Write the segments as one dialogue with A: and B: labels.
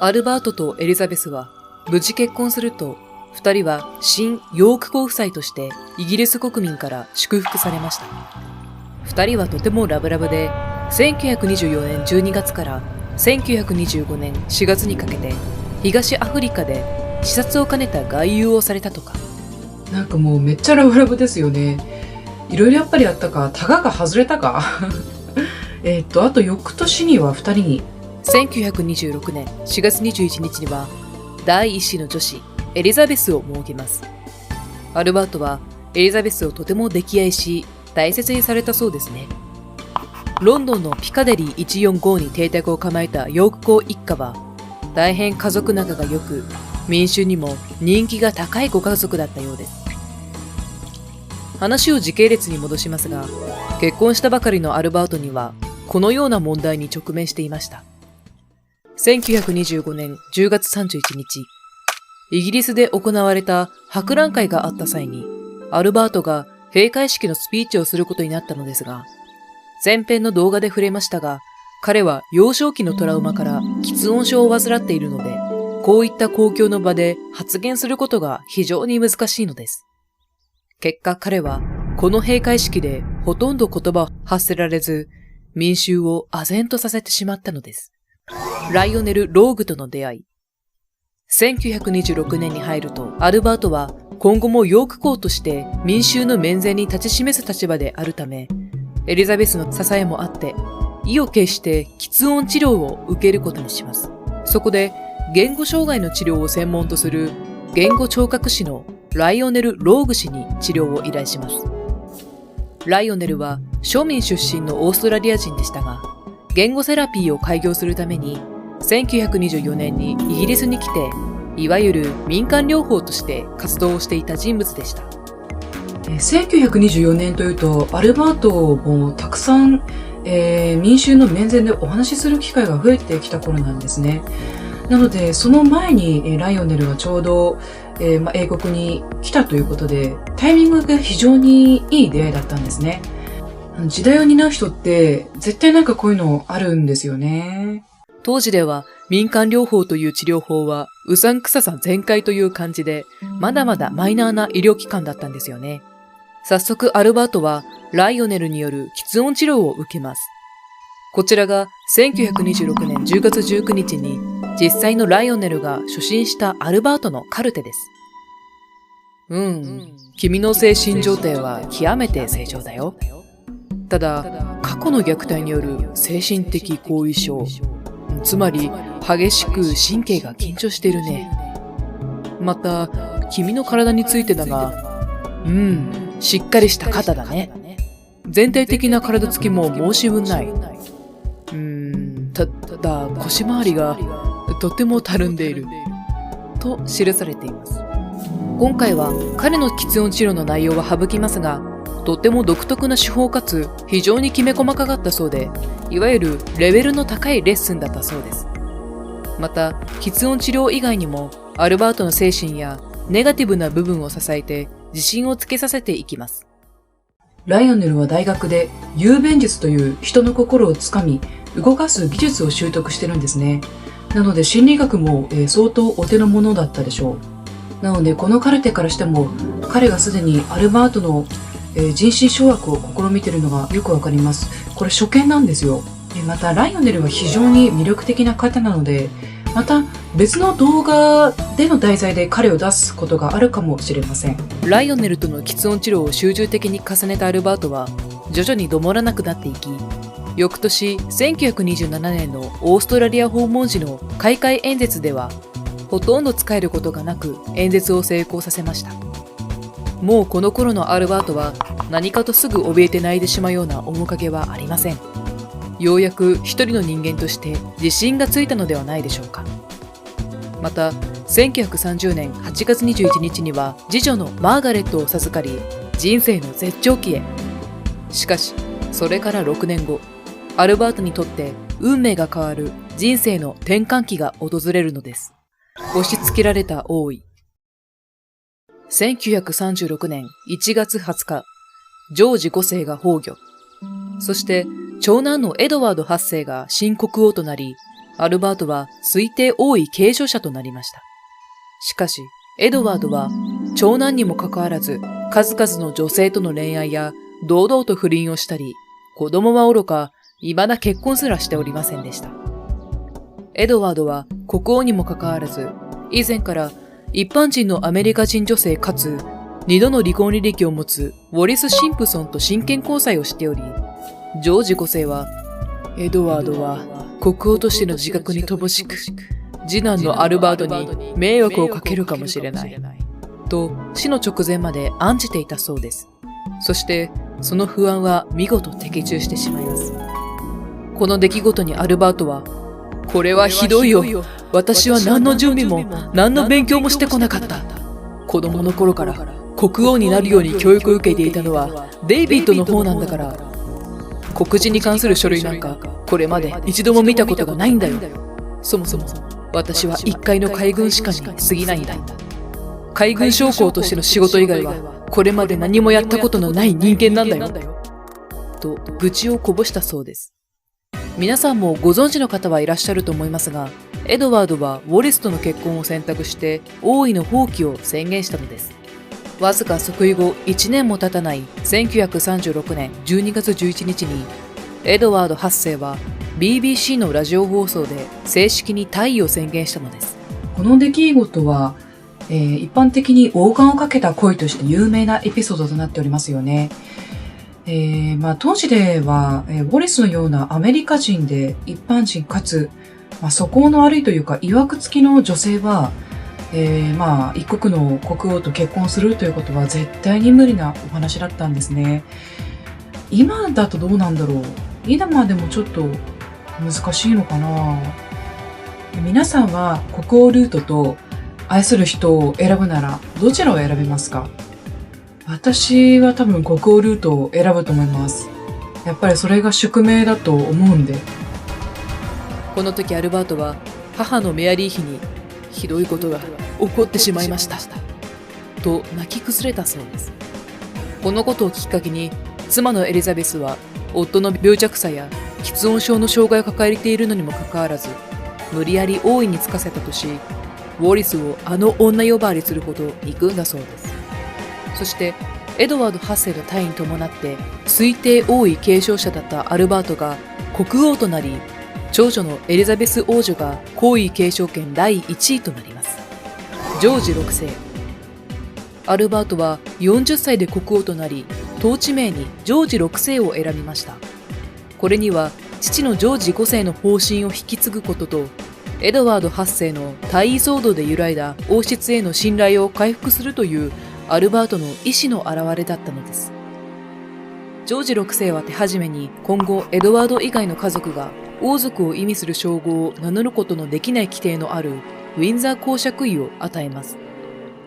A: アルバートとエリザベスは無事結婚すると、二人は新ヨーク公夫妻としてイギリス国民から祝福されました。二人はとてもラブラブで、1924年12月から1925年4月にかけて東アフリカで視察を兼ねた外遊をされたとか。
B: なんかもうめっちゃラブラブですよね。いろいろやっぱりあったか、タガが外れたかあと翌年には二人に。
A: 1926年4月21日には第一子の女子エリザベスを設けます。アルバートはエリザベスをとても溺愛し大切にされたそうですね。ロンドンのピカデリー145に邸宅を構えたヨーク公一家は大変家族仲が良く、民衆にも人気が高いご家族だったようです。話を時系列に戻しますが、結婚したばかりのアルバートにはこのような問題に直面していました。1925年10月31日、イギリスで行われた博覧会があった際に、アルバートが閉会式のスピーチをすることになったのですが、前編の動画で触れましたが、彼は幼少期のトラウマから喫音症を患っているので、こういった公共の場で発言することが非常に難しいのです。結果彼はこの閉会式でほとんど言葉を発せられず、民衆を唖然とさせてしまったのです。ライオネル・ローグとの出会い。1926年に入ると、アルバートは今後もヨーク公として民衆の面前に立ち示す立場であるため、エリザベスの支えもあって、意を決して喫音治療を受けることにします。そこで、言語障害の治療を専門とする言語聴覚士のライオネル・ローグ氏に治療を依頼します。ライオネルは庶民出身のオーストラリア人でしたが、言語セラピーを開業するために、1924年にイギリスに来て、いわゆる民間療法として活動をしていた人物でした。
B: 1924年というと、アルバートもたくさん、民衆の面前でお話しする機会が増えてきた頃なんですね。なので、その前に、ライオネルがちょうど、英国に来たということで、タイミングが非常にいい出会いだったんですね。時代を担う人って、絶対なんかこういうのあるんですよね。
A: 当時では民間療法という治療法はうさんくささ全開という感じで、まだまだマイナーな医療機関だったんですよね。早速アルバートはライオネルによる喫音治療を受けます。こちらが1926年10月19日に実際のライオネルが初診したアルバートのカルテです。君の精神状態は極めて正常だよ。ただ、過去の虐待による精神的後遺症、つまり激しく神経が緊張しているね。また、君の体についてだが、しっかりした肩だね。全体的な体つきも申し分ない。ただ腰回りがとてもたるんでいる。と記されています。今回は彼の喫音治療の内容は省きますが、とても独特な手法かつ非常にきめ細かかったそうで、いわゆるレベルの高いレッスンだったそうです。また、喫音治療以外にもアルバートの精神やネガティブな部分を支えて自信をつけさせていきます。
B: ライオネルは大学で雄弁術という人の心をつかみ動かす技術を習得してるんですね。なので心理学も相当お手の物だったでしょう。なのでこのカルテからしても彼がすでにアルバートの人心掌握を試みているのがよくわかります。これ初見なんですよ。またライオネルは非常に魅力的な方なので、また別の動画での題材で彼を出すことがあるかもしれません。
A: ライオネルとの喫音治療を集中的に重ねたアルバートは徐々にどもらなくなっていき、翌年1927年のオーストラリア訪問時の開会演説ではほとんど使えることがなく演説を成功させました。もうこの頃のアルバートは何かとすぐ怯えて泣いてしまうような面影はありません。ようやく一人の人間として自信がついたのではないでしょうか。また1930年8月21日には次女のマーガレットを授かり、人生の絶頂期へ。しかしそれから6年後、アルバートにとって運命が変わる人生の転換期が訪れるのです。押し付けられた王位。1936年1月20日、ジョージ5世が崩御。そして長男のエドワード8世が新国王となり、アルバートは推定王位継承者となりました。しかし、エドワードは長男にもかかわらず、数々の女性との恋愛や堂々と不倫をしたり、子供は愚か、未だ結婚すらしておりませんでした。エドワードは国王にもかかわらず、以前から一般人のアメリカ人女性かつ2度の離婚履歴を持つウォリス・シンプソンと真剣交際をしており、ジョージ5世は、エドワードは国王としての自覚に乏しく、次男のアルバートに迷惑をかけるかもしれない、と死の直前まで案じていたそうです。そして、その不安は見事的中してしまいます。この出来事にアルバートは、これはひどいよ。私は何の準備も何の勉強もしてこなかった。子供の頃から国王になるように教育を受けていたのはデイビッドの方なんだから。黒人に関する書類なんかこれまで一度も見たことがないんだよ。そもそも私は一介の海軍士官に過ぎないんだ。海軍将校としての仕事以外はこれまで何もやったことのない人間なんだよ。と愚痴をこぼしたそうです。皆さんもご存知の方はいらっしゃると思いますが、エドワードはウォリスとの結婚を選択して王位の放棄を宣言したのです。わずか即位後1年も経たない1936年12月11日に、エドワード8世は BBC のラジオ放送で正式に退位を宣言したのです。
B: この出来事は、一般的に王冠をかけた恋として有名なエピソードとなっておりますよね。当時では、ウォリスのようなアメリカ人で一般人かつ、素行の悪いというか、曰く付きの女性は、一国の国王と結婚するということは絶対に無理なお話だったんですね。今だとどうなんだろう。今でもちょっと難しいのかな。皆さんは国王ルートと愛する人を選ぶならどちらを選びますか？私は多分国王ルートを選ぶと思います。やっぱりそれが宿命だと思うんで。
A: この時アルバートは母のメアリー妃にひどいことが起こってしまいましたと泣き崩れたそうです。このことをきっかけに妻のエリザベスは夫の病弱さや喫音症の障害を抱えているのにもかかわらず無理やり王位に就かせたとし、ウォリスをあの女呼ばわりするほど憎んだそうです。そしてエドワード8世の退位に伴って推定王位継承者だったアルバートが国王となり、長女のエリザベス王女が皇位継承権第1位となります。ジョージ6世。アルバートは40歳で国王となり、統治名にジョージ6世を選びました。これには父のジョージ5世の方針を引き継ぐことと、エドワード8世の退位騒動で揺らいだ王室への信頼を回復するというアルバートの意志の表れだったのです。ジョージ6世は手始めに今後エドワード以外の家族が王族を意味する称号を名乗ることのできない規定のあるウィンザー公爵位を与えます。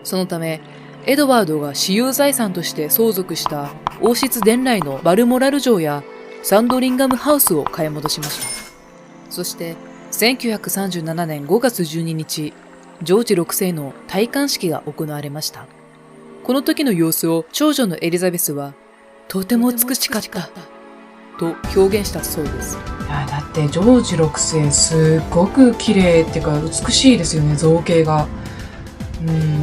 A: そのため、エドワードが私有財産として相続した王室伝来のバルモラル城やサンドリンガムハウスを買い戻しました。そして、1937年5月12日、ジョージ6世の戴冠式が行われました。この時の様子を長女のエリザベスは、とても美しかった、と表現したそうです。
B: だってジョージ6世すっごく綺麗っていうか美しいですよね、造形が。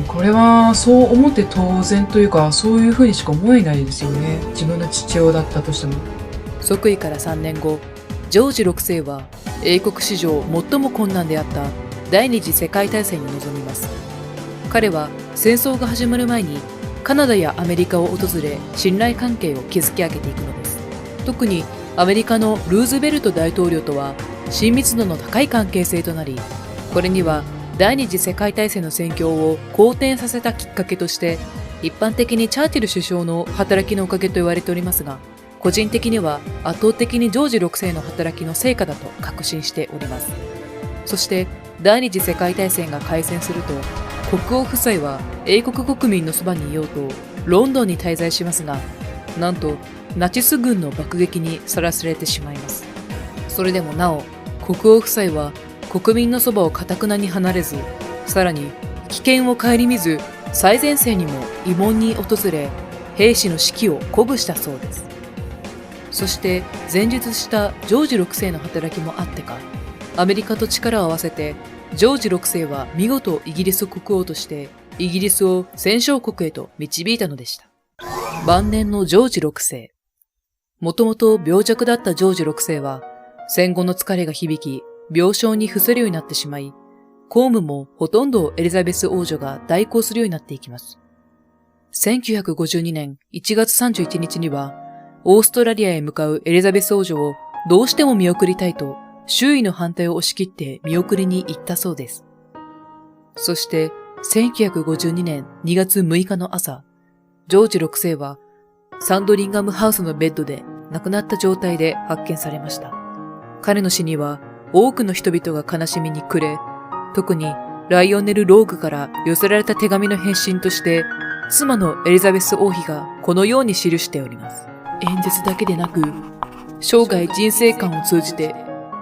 B: これはそう思って当然というか、そういう風にしか思えないですよね。自分の父親だったとしても。
A: 即位から3年後、ジョージ6世は英国史上最も困難であった第二次世界大戦に臨みます。彼は戦争が始まる前にカナダやアメリカを訪れ、信頼関係を築き上げていくのです。特にアメリカのルーズベルト大統領とは親密度の高い関係性となり、これには第二次世界大戦の戦況を好転させたきっかけとして、一般的にチャーチル首相の働きのおかげと言われておりますが、個人的には圧倒的にジョージ6世の働きの成果だと確信しております。そして第二次世界大戦が開戦すると、国王夫妻は英国国民のそばにいようとロンドンに滞在しますが、なんとナチス軍の爆撃にさらされてしまいます。それでもなお、国王夫妻は国民のそばを堅なに離れず、さらに危険を顧みず最前線にも慰問に訪れ、兵士の士気を鼓舞したそうです。そして前述したジョージ6世の働きもあってか、アメリカと力を合わせて、ジョージ6世は見事イギリス国王として、イギリスを戦勝国へと導いたのでした。晩年のジョージ6世。もともと病弱だったジョージ6世は、戦後の疲れが響き、病床に伏せるようになってしまい、公務もほとんどエリザベス王女が代行するようになっていきます。1952年1月31日には、オーストラリアへ向かうエリザベス王女をどうしても見送りたいと、周囲の反対を押し切って見送りに行ったそうです。そして、1952年2月6日の朝、ジョージ6世はサンドリンガムハウスのベッドで亡くなった状態で発見されました。彼の死には多くの人々が悲しみに暮れ、特にライオネル・ローグから寄せられた手紙の返信として、妻のエリザベス王妃がこのように記しております。演説だけでなく、生涯人生観を通じて、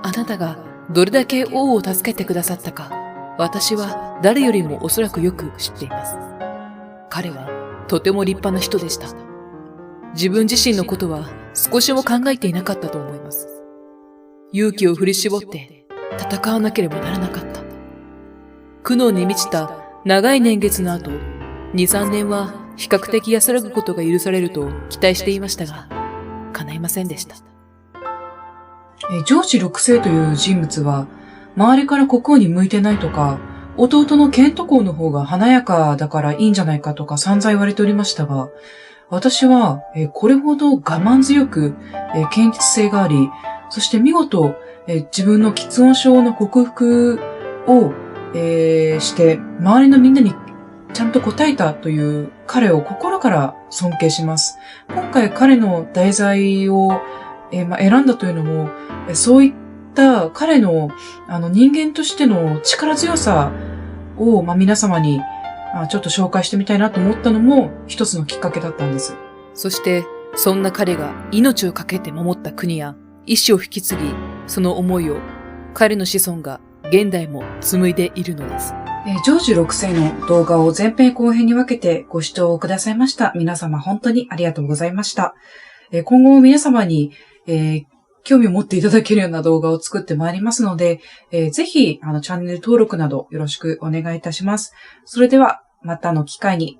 A: あなたがどれだけ王を助けてくださったか、私は誰よりもおそらくよく知っています。彼はとても立派な人でした。自分自身のことは少しも考えていなかったと思います。勇気を振り絞って戦わなければならなかった。苦悩に満ちた長い年月の後、2、3年は比較的安らぐことが許されると期待していましたが、叶いませんでした。
B: ジョージ6世という人物は、周りから国王に向いてないとか、弟のケント公の方が華やかだからいいんじゃないかとか散々言われておりましたが、私はこれほど我慢強く堅実性があり、そして見事自分の喫音症の克服をして、周りのみんなにちゃんと答えたという彼を心から尊敬します。今回彼の題材を選んだというのも、そういった彼の人間としての力強さを皆様にちょっと紹介してみたいなと思ったのも一つのきっかけだったんです。
A: そして、そんな彼が命を懸けて守った国や意志を引き継ぎ、その思いを彼の子孫が現代も紡いでいるのです。
B: ジョージ6世の動画を前編後編に分けてご視聴くださいました皆様本当にありがとうございました。今後も皆様に、興味を持っていただけるような動画を作ってまいりますので、ぜひチャンネル登録などよろしくお願いいたします。それではまたの機会に。